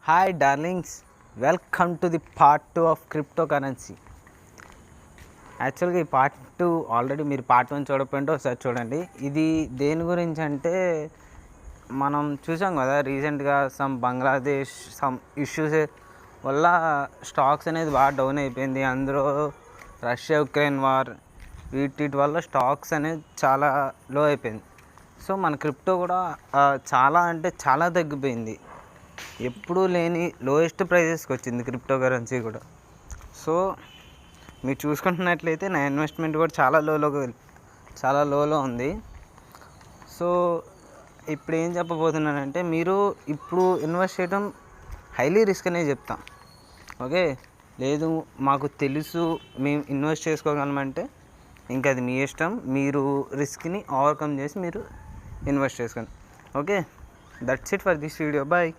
Hi darlings, welcome to the part 2 of crypto currency. యాక్చువల్గా ఈ part 2 already మీరు part 1 చూడకపోయింటే ఒకసారి చూడండి. ఇది దేని గురించి అంటే, మనం చూసాం కదా రీసెంట్గా బంగ్లాదేశ్ ఇష్యూస్ వల్ల స్టాక్స్ అనేది బాగా డౌన్ అయిపోయింది. అందులో రష్యా ఉక్రెయిన్ వార్ వీటి వల్ల స్టాక్స్ అనేది చాలా లో అయిపోయింది. సో మన క్రిప్టో కూడా చాలా అంటే చాలా తగ్గిపోయింది. ఎప్పుడూ లేని లోయెస్ట్ ప్రైజెస్కి వచ్చింది క్రిప్టో కరెన్సీ కూడా. సో మీరు చూసుకుంటున్నట్లయితే నా ఇన్వెస్ట్మెంట్ కూడా చాలా లోలో ఉంది. సో ఇప్పుడు ఏం చెప్పబోతున్నానంటే, మీరు ఇప్పుడు ఇన్వెస్ట్ చేయడం హైలీ రిస్క్ అనే చెప్తాం. ఓకే, లేదు మాకు తెలుసు మేము ఇన్వెస్ట్ చేసుకోగలమంటే ఇంకా అది మీ ఇష్టం. మీరు రిస్క్ని ఓవర్కమ్ చేసి మీరు ఇన్వెస్ట్ చేసుకోండి. Okay, that's it for this video. Bye.